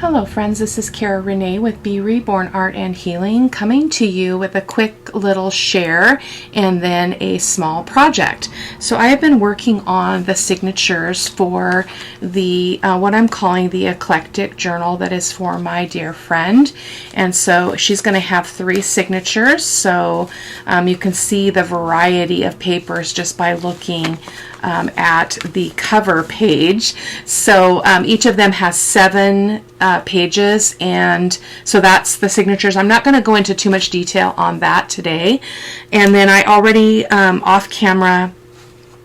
Hello friends, this is Cara-Renee with B.Reborn Art and Healing, coming to you with a quick little share and then a small project. So I have been working on the signatures for the what I'm calling the eclectic journal that is for my dear friend. And so she's going to have 3 signatures, so you can see the variety of papers just by looking at the cover page. So each of them has 7 pages, and so that's the signatures. I'm not going to go into too much detail on that today. And then I already off camera,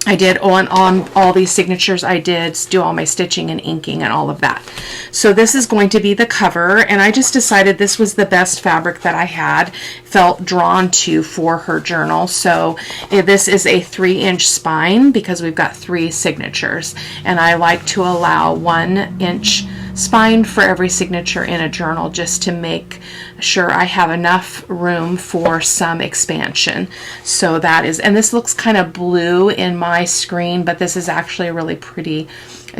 I did on all these signatures, I did do all my stitching and inking and all of that. So this is going to be the cover, and I just decided this was the best fabric that I had felt drawn to for her journal. So this is a 3-inch spine because we've got 3 signatures, and I like to allow 1-inch spine for every signature in a journal just to make sure I have enough room for some expansion. So that is, and this looks kind of blue in my screen, but this is actually a really pretty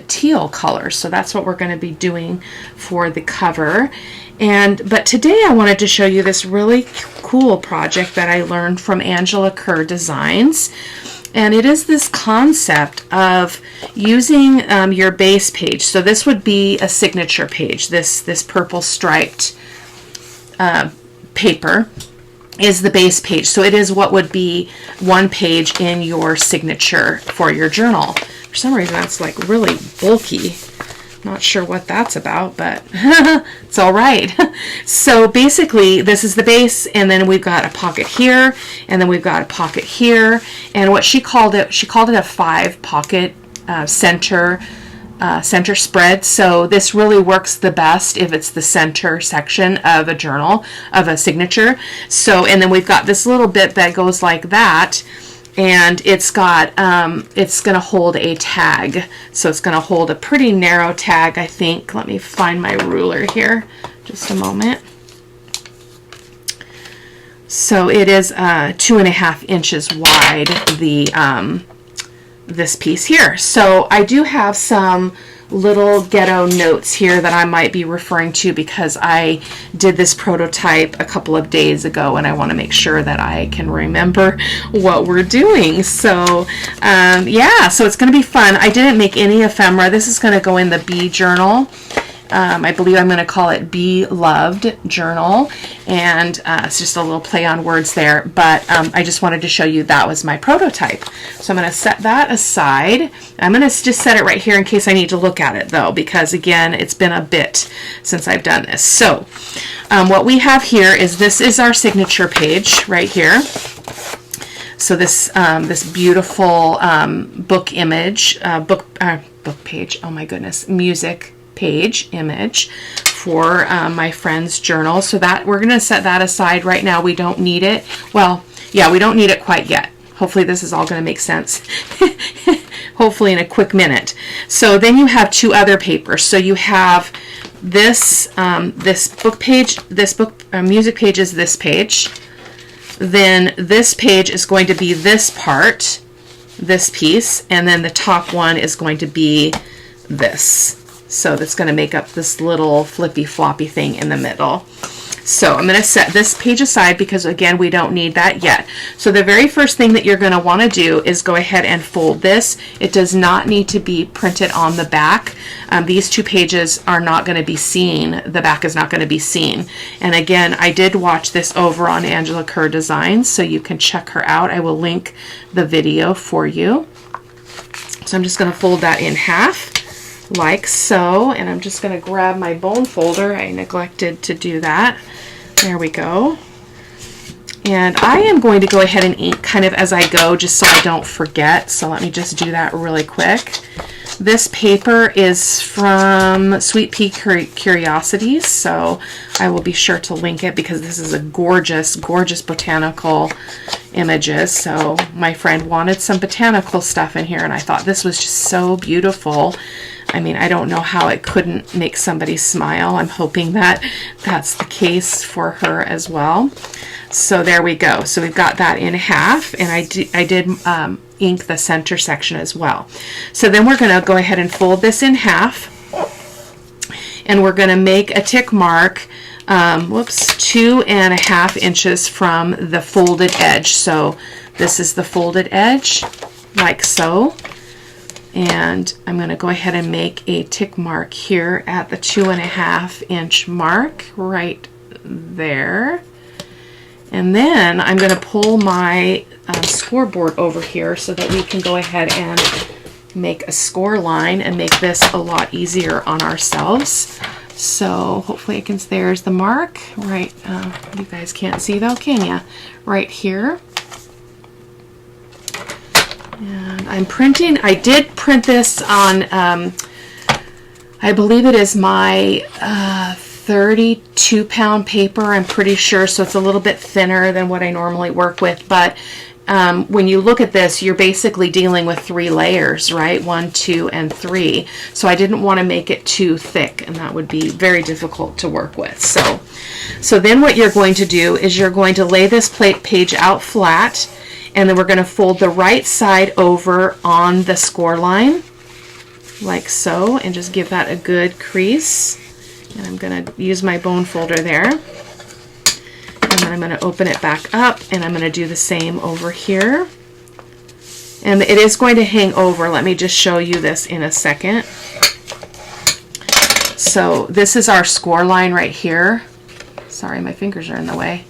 teal color. So that's what we're going to be doing for the cover. But today I wanted to show you this really cool project that I learned from Angela Kerr Designs. And it is this concept of using your base page. So this would be a signature page. This purple striped paper is the base page. So it is what would be 1 page in your signature for your journal. For some reason that's like really bulky. Not sure what that's about, but it's all right. So basically this is the base, and then we've got a pocket here, and then we've got a pocket here, and what she called it a 5 pocket center spread. So this really works the best if it's the center section of a journal, of a signature. So, and then we've got this little bit that goes like that, and it's got it's going to hold a tag. So it's going to hold a pretty narrow tag, I think. Let me find my ruler here just a moment. So it is 2.5 inches wide, the this piece here. So I do have some little ghetto notes here that I might be referring to because I did this prototype a couple of days ago, and I want to make sure that I can remember what we're doing. So yeah, so it's going to be fun. I didn't make any ephemera. This is going to go in the B journal. I believe I'm going to call it Be Loved Journal, and it's just a little play on words there, but I just wanted to show you that was my prototype. So I'm going to set that aside. I'm going to just set it right here in case I need to look at it though, because again, it's been a bit since I've done this. So what we have here is, this is our signature page right here. So this this beautiful book image, book page, oh my goodness, music page image for my friend's journal. So that we're going to set that aside right now. We don't need it. Well, yeah, we don't need it quite yet. Hopefully this is all going to make sense. Hopefully in a quick minute. So then you have 2 other papers. So you have this this book page, this book music page is this page. Then this page is going to be this part, this piece, and then the top one is going to be this. So that's going to make up this little flippy floppy thing in the middle. So I'm going to set this page aside because again, we don't need that yet. So the very first thing that you're going to want to do is go ahead and fold this. It does not need to be printed on the back. These 2 pages are not going to be seen. The back is not going to be seen. And again, I did watch this over on Angela Kerr Designs, so you can check her out. I will link the video for you. So I'm just going to fold that in half, like so, and I'm just going to grab my bone folder. I neglected to do that. There we go. And I am going to go ahead and ink kind of as I go, just so I don't forget. So let me just do that really quick. This paper is from Sweet Pea Curiosities, so I will be sure to link it because this is a gorgeous, gorgeous botanical images. So my friend wanted some botanical stuff in here, and I thought this was just so beautiful. I mean, I don't know how it couldn't make somebody smile. I'm hoping that that's the case for her as well. So there we go. So we've got that in half, and I did ink the center section as well. So then we're going to go ahead and fold this in half. and we're going to make a tick mark, 2.5 inches from the folded edge. So this is the folded edge, like so. And I'm going to go ahead and make a tick mark here at the 2.5 inch mark right there. And then I'm going to pull my scoreboard over here so that we can go ahead and make a score line and make this a lot easier on ourselves. So hopefully there's the mark right. You guys can't see though, can you? Right here. And I'm printing, I did print this on, I believe it is my 32-pound paper, I'm pretty sure, so it's a little bit thinner than what I normally work with, but when you look at this, you're basically dealing with 3 layers, right? 1, 2, and 3. So I didn't want to make it too thick, and that would be very difficult to work with. So then what you're going to do is you're going to lay this page out flat, and then we're going to fold the right side over on the score line, like so, and just give that a good crease. And I'm going to use my bone folder there. And then I'm going to open it back up, and I'm going to do the same over here. And it is going to hang over. Let me just show you this in a second. So this is our score line right here. Sorry, my fingers are in the way.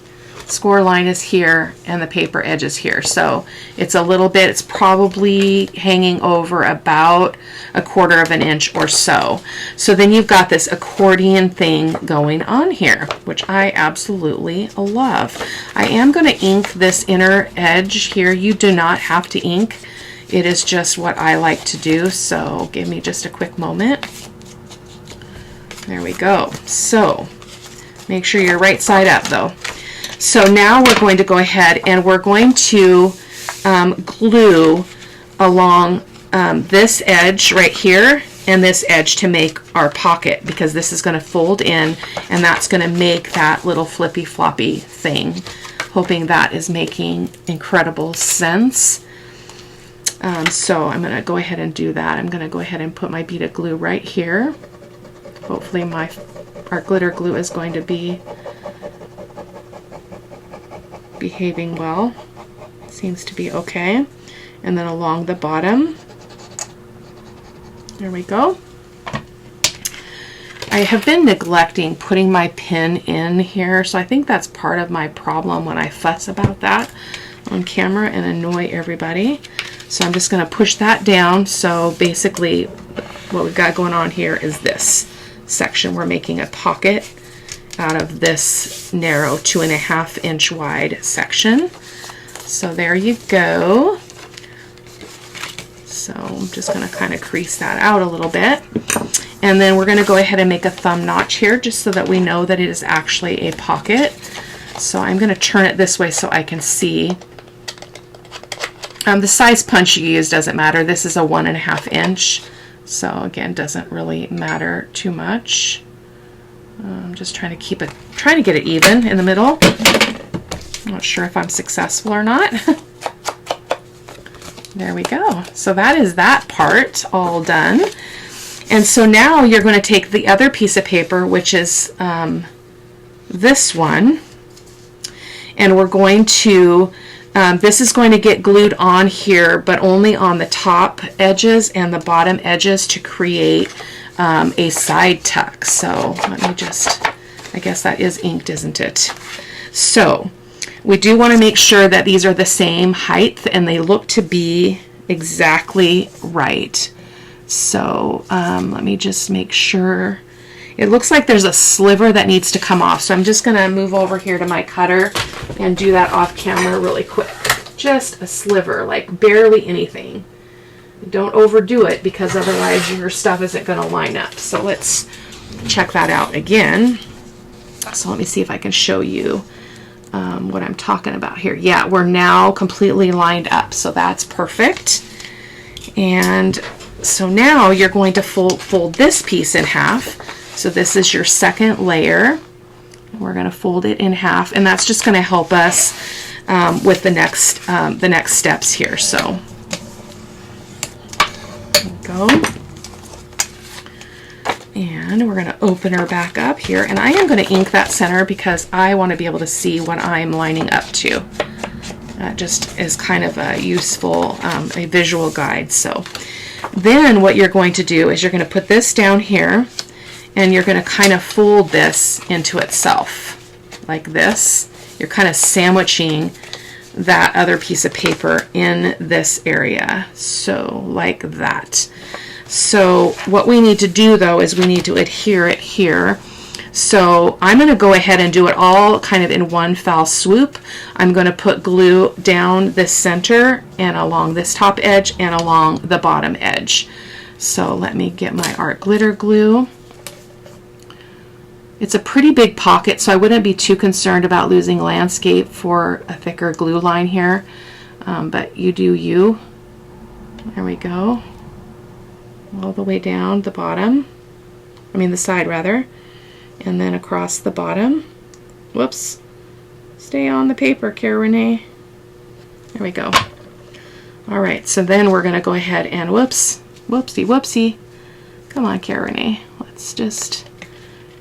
Score line is here and the paper edge is here, so it's a little bit, it's probably hanging over about 1/4 inch or so. So then you've got this accordion thing going on here, which I absolutely love. I am going to ink this inner edge here. You do not have to ink. It is just what I like to do, so give me just a quick moment. There we go. So make sure you're right side up though. So now we're going to go ahead and we're going to glue along this edge right here and this edge to make our pocket, because this is going to fold in and that's going to make that little flippy floppy thing. Hoping that is making incredible sense. So I'm going to go ahead and do that. I'm going to go ahead and put my bead of glue right here. Hopefully our glitter glue is going to be behaving well. Seems to be okay. And then along the bottom, there we go. I have been neglecting putting my pin in here, so I think that's part of my problem when I fuss about that on camera and annoy everybody. So I'm just going to push that down. So basically what we've got going on here is this section. We're making a pocket out of this narrow 2.5 inch wide section. So there you go. So I'm just going to kind of crease that out a little bit. And then we're going to go ahead and make a thumb notch here just so that we know that it is actually a pocket. So I'm going to turn it this way so I can see. The size punch you use doesn't matter. This is a 1.5 inch. So again, doesn't really matter too much. I'm just trying to get it even in the middle. I'm not sure if I'm successful or not. There we go. So that is that part all done. And so now you're going to take the other piece of paper, which is this one, and we're going to, this is going to get glued on here, but only on the top edges and the bottom edges to create a side tuck. So let me just, I guess that is inked, isn't it? So we do want to make sure that these are the same height and they look to be exactly right. So let me just make sure. It looks like there's a sliver that needs to come off. So I'm just going to move over here to my cutter and do that off camera really quick. Just a sliver, like barely anything. Don't overdo it because otherwise your stuff isn't going to line up. So let's check that out again. So let me see if I can show you what I'm talking about here. Yeah, we're now completely lined up. So that's perfect. And so now you're going to fold this piece in half. So this is your second layer. We're going to fold it in half, and that's just going to help us with the next steps here. So there we go. And we're going to open her back up here, and I am going to ink that center because I want to be able to see what I'm lining up to. Just as kind of a useful, a visual guide. So then what you're going to do is you're going to put this down here, and you're going to kind of fold this into itself like this. You're kind of sandwiching that other piece of paper in this area, so like that. So what we need to do though is we need to adhere it here. So I'm going to go ahead and do it all kind of in one foul swoop. I'm going to put glue down this center and along this top edge and along the bottom edge. So let me get my art glitter glue. It's a pretty big pocket, so I wouldn't be too concerned about losing landscape for a thicker glue line here, but you do you. There we go. All the way down the bottom, the side rather, and then across the bottom. Whoops. Stay on the paper, Cara-Renee. There we go. Alright, so then we're going to go ahead and whoopsie. Come on, Cara-Renee. Let's just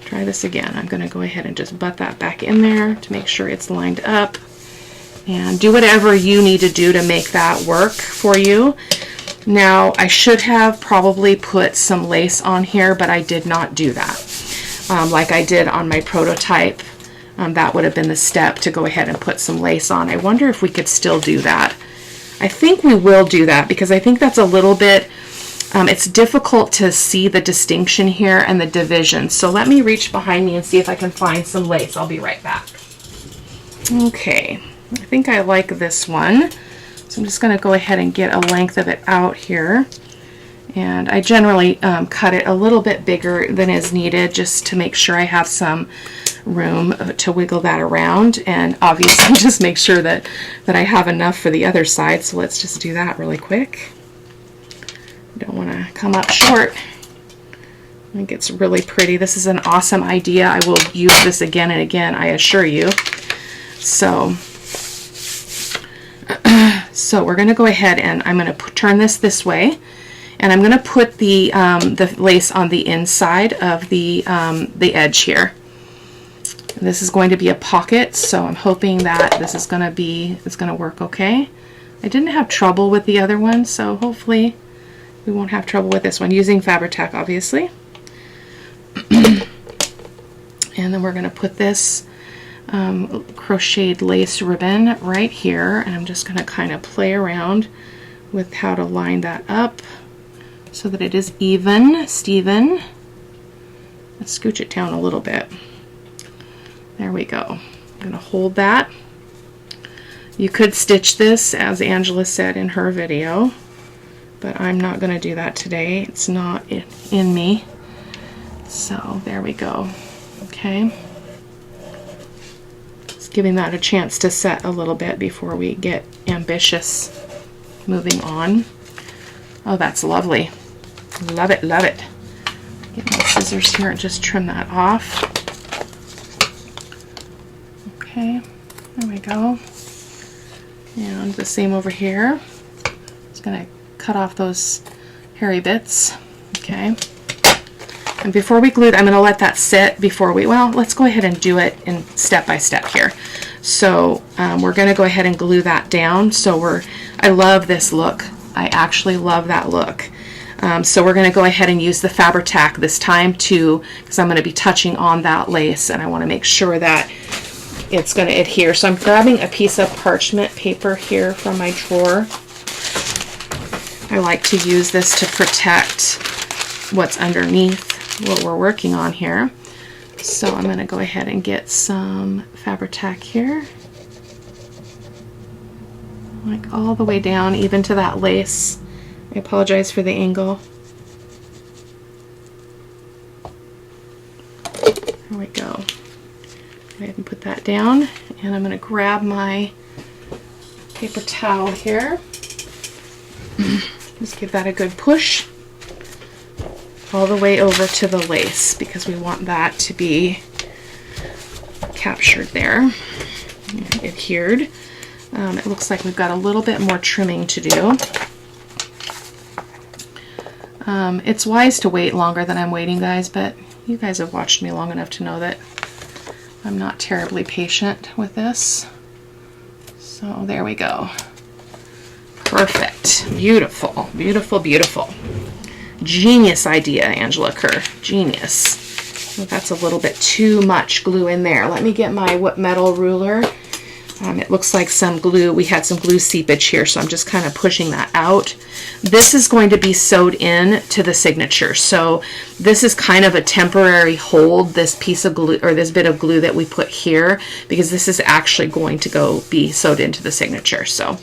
try this again. I'm going to go ahead and just butt that back in there to make sure it's lined up. And do whatever you need to do to make that work for you. Now, I should have probably put some lace on here, but I did not do that. Like I did on my prototype, that would have been the step to go ahead and put some lace on. I wonder if we could still do that. I think we will do that because I think that's a little bit, it's difficult to see the distinction here and the division. So let me reach behind me and see if I can find some lace. I'll be right back. Okay, I think I like this one. So I'm just going to go ahead and get a length of it out here. And I generally cut it a little bit bigger than is needed just to make sure I have some room to wiggle that around, and obviously just make sure that I have enough for the other side. So let's just do that really quick. Don't want to come up short. I think it's really pretty. This is an awesome idea. I will use this again and again, I assure you. So we're going to go ahead and I'm going to turn this way, and I'm going to put the lace on the inside of the edge here. And this is going to be a pocket, so I'm hoping that this is going to work okay. I didn't have trouble with the other one, so hopefully we won't have trouble with this one, using Fabri-Tac obviously. And then we're going to put this crocheted lace ribbon right here, and I'm just going to kind of play around with how to line that up so that it is even, Steven. Let's scooch it down a little bit. There we go. I'm going to hold that. You could stitch this, as Angela said in her video, but I'm not going to do that today. It's not in me. So there we go. Okay. Just giving that a chance to set a little bit before we get ambitious moving on. Oh, that's lovely. Love it, love it. Get my scissors here and just trim that off. Okay, there we go. And the same over here. Just gonna cut off those hairy bits. Okay. And before we glue, I'm going to let that sit before we, well, let's go ahead and do it in step by step here. So we're going to go ahead and glue that down. So I love this look. I actually love that look. So we're going to go ahead and use the Fabri-Tac this time because I'm going to be touching on that lace, and I want to make sure that it's going to adhere. So I'm grabbing a piece of parchment paper here from my drawer. I like to use this to protect what's underneath what we're working on here. So I'm going to go ahead and get some Fabri-Tac here, like all the way down, even to that lace. I apologize for the angle. There we go. Go ahead and put that down, and I'm going to grab my paper towel here. Just give that a good push all the way over to the lace, because we want that to be captured there, adhered. It looks like we've got a little bit more trimming to do. It's wise to wait longer than I'm waiting, guys, but you guys have watched me long enough to know that I'm not terribly patient with this. So there we go. Perfect. Beautiful, beautiful, beautiful. Genius idea, Angela Kerr. Genius. Well, that's a little bit too much glue in there. Let me get my metal ruler. It looks like some glue, we had some glue seepage here, so I'm just kind of pushing that out. This is going to be sewed in to the signature. So this is kind of a temporary hold, this piece of glue, or this bit of glue that we put here, because this is actually going to go be sewed into the signature. So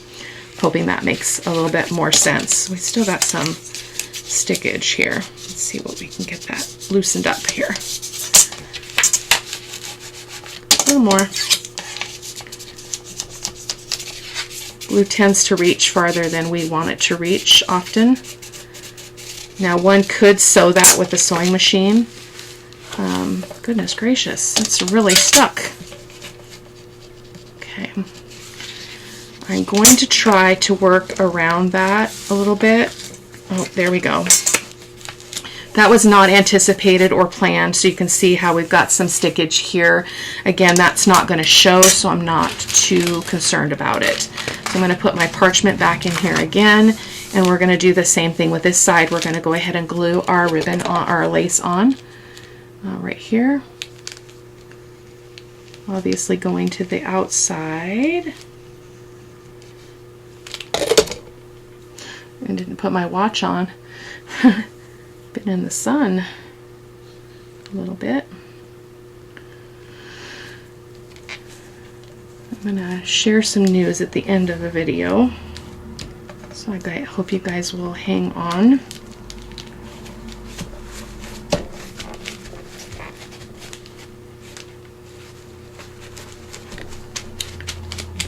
hoping that makes a little bit more sense. We still got some stickage here. Let's see what we can get that loosened up here. A little more. Glue tends to reach farther than we want it to reach often. Now one could sew that with a sewing machine. Goodness gracious, it's really stuck. Okay. I'm going to try to work around that a little bit. Oh, there we go. That was not anticipated or planned, so you can see how we've got some stickage here. Again, that's not going to show, so I'm not too concerned about it. So I'm going to put my parchment back in here again, and we're going to do the same thing with this side. We're going to go ahead and glue our ribbon on, our lace on right here. Obviously going to the outside. I didn't put my watch on. Been in the sun a little bit. I'm gonna share some news at the end of the video, so I hope you guys will hang on.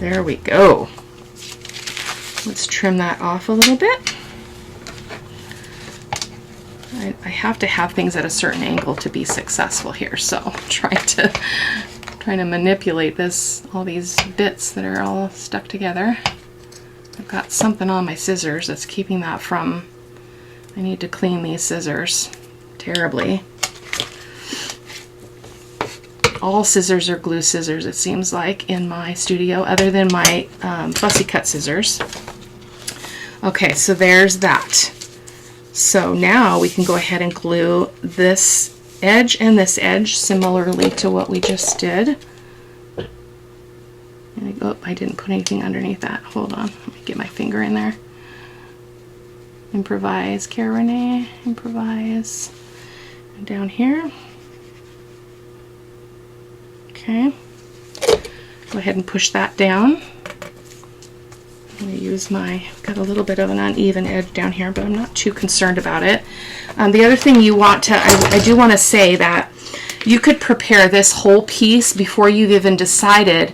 There we go. Let's trim that off a little bit. I have to have things at a certain angle to be successful here, so I'm trying to manipulate all these bits that are all stuck together. I've got something on my scissors that's keeping that from. I need to clean these scissors terribly. All scissors are glue scissors, it seems like, in my studio, other than my fussy cut scissors. Okay, so there's that. So now we can go ahead and glue this edge and this edge similarly to what we just did. And oh, I didn't put anything underneath that. Hold on, let me get my finger in there. Improvise, Cara-Renee, improvise. And down here. Okay. Go ahead and push that down. I'm going to use got a little bit of an uneven edge down here, but I'm not too concerned about it. The other thing you want to, I do want to say that you could prepare this whole piece before you've even decided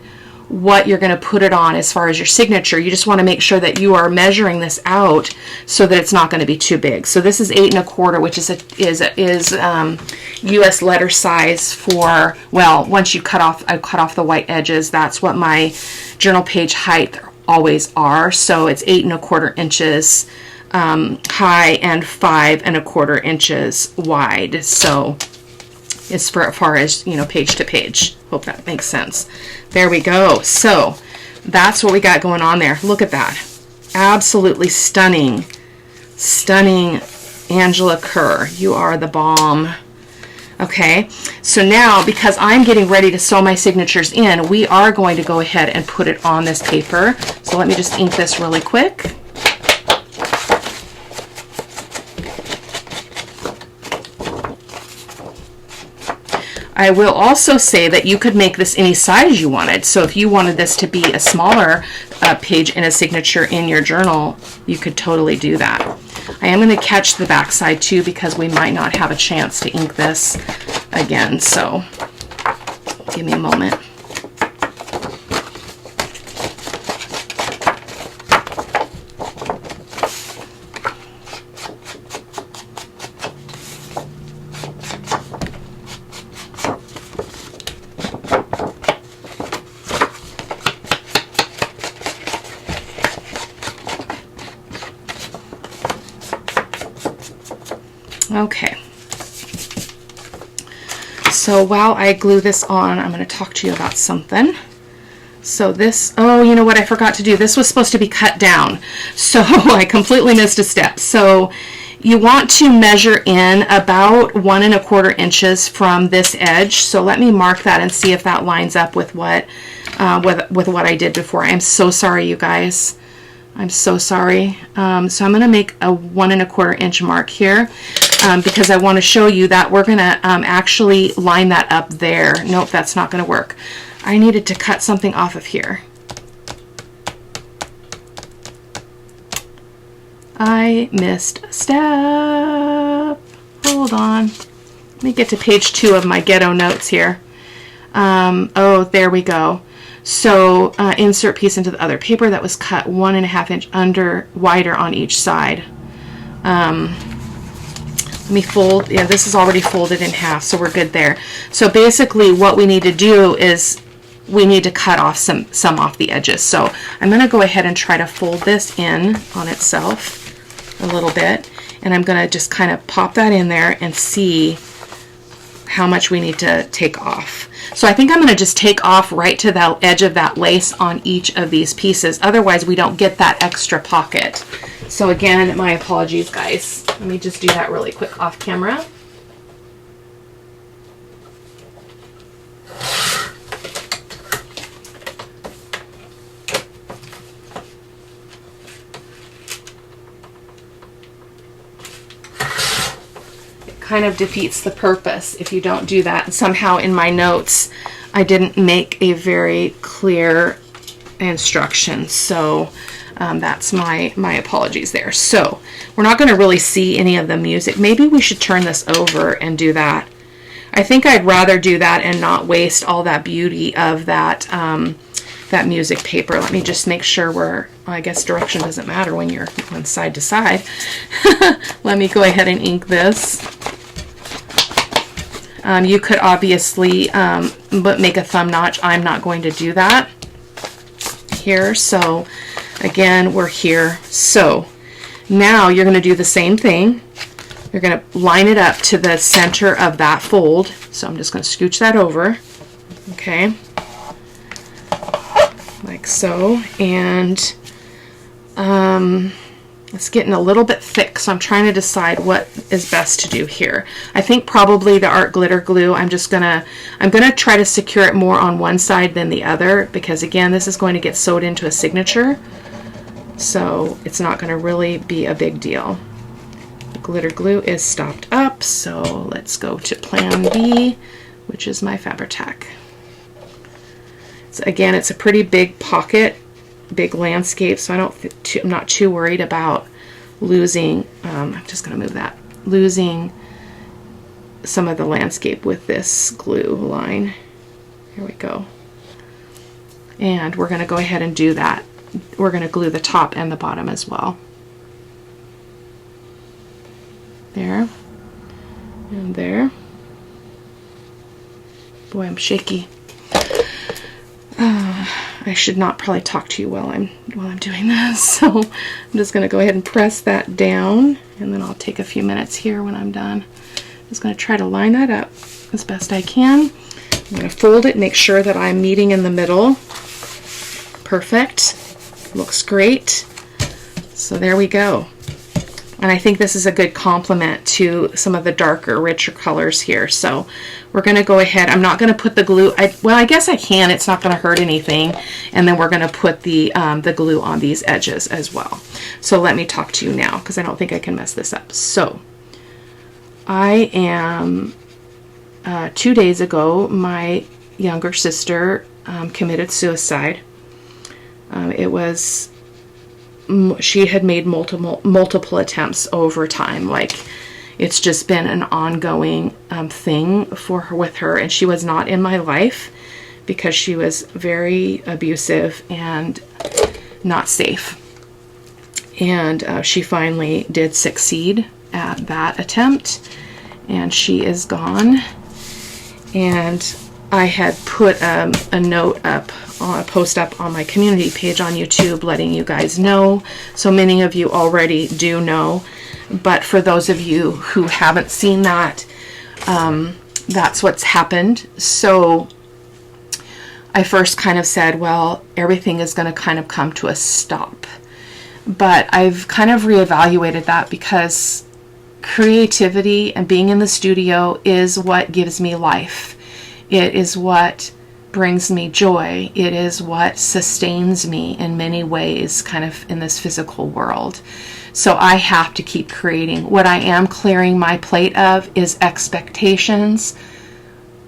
what you're going to put it on as far as your signature. You just want to make sure that you are measuring this out so that it's not going to be too big. So this is 8 1/4, which is US letter size for, well, once you I cut off the white edges, that's what my journal page height always are. So it's 8 1/4 inches high and 5 1/4 inches wide. So it's for as far as, you know, page to page. Hope that makes sense. There we go. So that's what we got going on there. Look at that. Absolutely stunning. Stunning, Angela Kerr. You are the bomb. Okay, so now because I'm getting ready to sew my signatures in, we are going to go ahead and put it on this paper. So let me just ink this really quick. I will also say that you could make this any size you wanted. So if you wanted this to be a smaller page in a signature in your journal, you could totally do that. I am going to catch the back side too, because we might not have a chance to ink this again. So give me a moment. Okay. So while I glue this on, I'm going to talk to you about something. So this, oh, you know what I forgot to do? This was supposed to be cut down. So I completely missed a step. So you want to measure in about 1 1/4 inches from this edge. So let me mark that and see if that lines up with what what I did before. I'm so sorry, you guys. I'm so sorry. So I'm going to make a 1 1/4 inch mark here because I want to show you that we're going to actually line that up there. Nope, that's not going to work. I needed to cut something off of here. I missed a step. Hold on. Let me get to page 2 of my ghetto notes here. Oh, there we go. So insert piece into the other paper that was cut 1 1/2 inch wider on each side. Let me fold. Yeah, this is already folded in half, so we're good there. So basically what we need to do is we need to cut off some off the edges. So I'm going to go ahead and try to fold this in on itself a little bit, and I'm going to just kind of pop that in there and see how much we need to take off. So I think I'm going to just take off right to the edge of that lace on each of these pieces. Otherwise we don't get that extra pocket. So again, my apologies, guys. Let me just do that really quick off camera. Kind of defeats the purpose if you don't do that. And somehow in my notes I didn't make a very clear instruction, so that's my apologies there. So we're not going to really see any of the music. Maybe we should turn this over and do that. I think I'd rather do that and not waste all that beauty of that that music paper. Let me just make sure well, I guess direction doesn't matter when you're on side to side. Let me go ahead and ink this. You could obviously make a thumb notch. I'm not going to do that here. So again, we're here. So now you're going to do the same thing. You're going to line it up to the center of that fold. So I'm just going to scooch that over. Okay. Like so. And it's getting a little bit thick, so I'm trying to decide what is best to do here. I think probably the art glitter glue, I'm gonna try to secure it more on one side than the other, because again, this is going to get sewed into a signature, so it's not going to really be a big deal. The glitter glue is stopped up, so let's go to plan B, which is my Fabri-Tac. So again, it's a pretty big pocket, big landscape, so I'm not too worried about losing, I'm just going to move that, losing some of the landscape with this glue line. Here we go. And we're going to go ahead and do that. We're going to glue the top and the bottom as well. There. And there. Boy, I'm shaky. I should not probably talk to you while I'm doing this, so I'm just going to go ahead and press that down, and then I'll take a few minutes here when I'm done. I'm just going to try to line that up as best I can. I'm going to fold it, make sure that I'm meeting in the middle. Perfect. Looks great. So there we go. And I think this is a good complement to some of the darker, richer colors here. So we're going to go ahead. I'm not going to put the glue. Well, I guess I can. It's not going to hurt anything. And then we're going to put the glue on these edges as well. So let me talk to you now, because I don't think I can mess this up. So I am, 2 days ago, my younger sister committed suicide. She had made multiple attempts over time. Like, it's just been an ongoing thing for her, with her, and she was not in my life because she was very abusive and not safe. And she finally did succeed at that attempt, and she is gone. And I had put a note up, a post up on my community page on YouTube letting you guys know. So many of you already do know, but for those of you who haven't seen that, that's what's happened. So I first kind of said, well, everything is going to kind of come to a stop. But I've kind of reevaluated that, because creativity and being in the studio is what gives me life. It is what brings me joy. It is what sustains me in many ways, kind of in this physical world. So I have to keep creating. What I am clearing my plate of is expectations,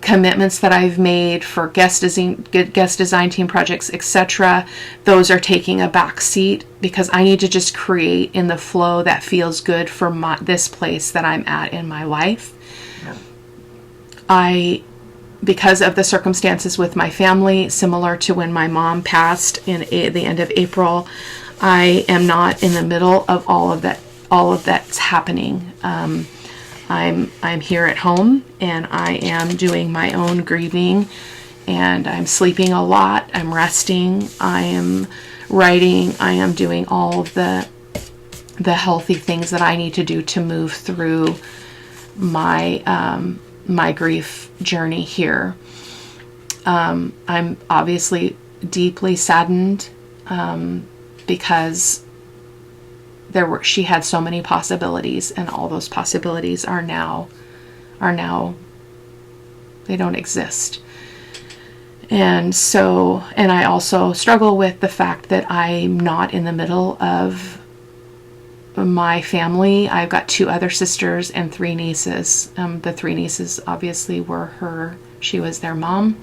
commitments that I've made for guest design team projects, etc. Those are taking a back seat, because I need to just create in the flow that feels good for this place that I'm at in my life. Because of the circumstances with my family, similar to when my mom passed in the end of April, I am not in the middle of all of that's happening. I'm here at home, and I am doing my own grieving, and I'm sleeping a lot. I'm resting. I am writing. I am doing all of the healthy things that I need to do to move through my grief journey here. I'm obviously deeply saddened because she had so many possibilities, and all those possibilities are now they don't exist. And I also struggle with the fact that I'm not in the middle of my family. I've got 2 other sisters and 3 nieces. The 3 nieces obviously she was their mom.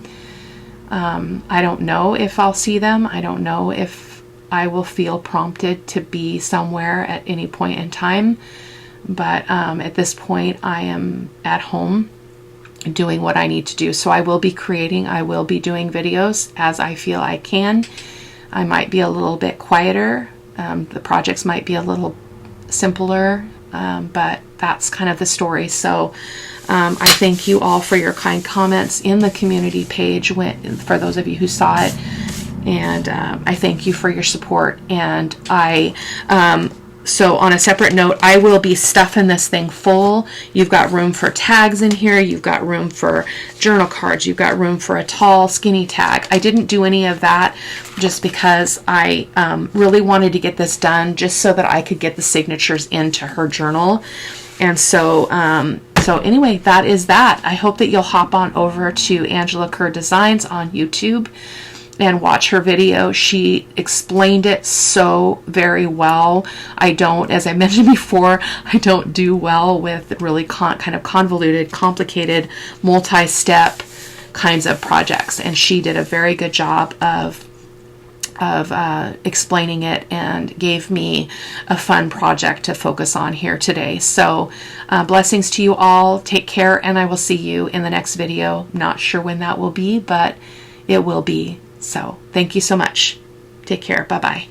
I don't know if I'll see them. I don't know if I will feel prompted to be somewhere at any point in time. But at this point, I am at home doing what I need to do. So I will be creating. I will be doing videos as I feel I can. I might be a little bit quieter. The projects might be a little simpler, but that's kind of the story. So I thank you all for your kind comments in the community page for those of you who saw it, and I thank you for your support. And so on a separate note, I will be stuffing this thing full. You've got room for tags in here. You've got room for journal cards. You've got room for a tall, skinny tag. I didn't do any of that just because I really wanted to get this done just so that I could get the signatures into her journal. And so anyway, that is that. I hope that you'll hop on over to Angela Kerr Designs on YouTube and watch her video. She explained it so very well. As I mentioned before, I don't do well with really kind of convoluted, complicated, multi-step kinds of projects. And she did a very good job of explaining it, and gave me a fun project to focus on here today. So blessings to you all. Take care, and I will see you in the next video. Not sure when that will be, but it will be. So thank you so much. Take care. Bye-bye.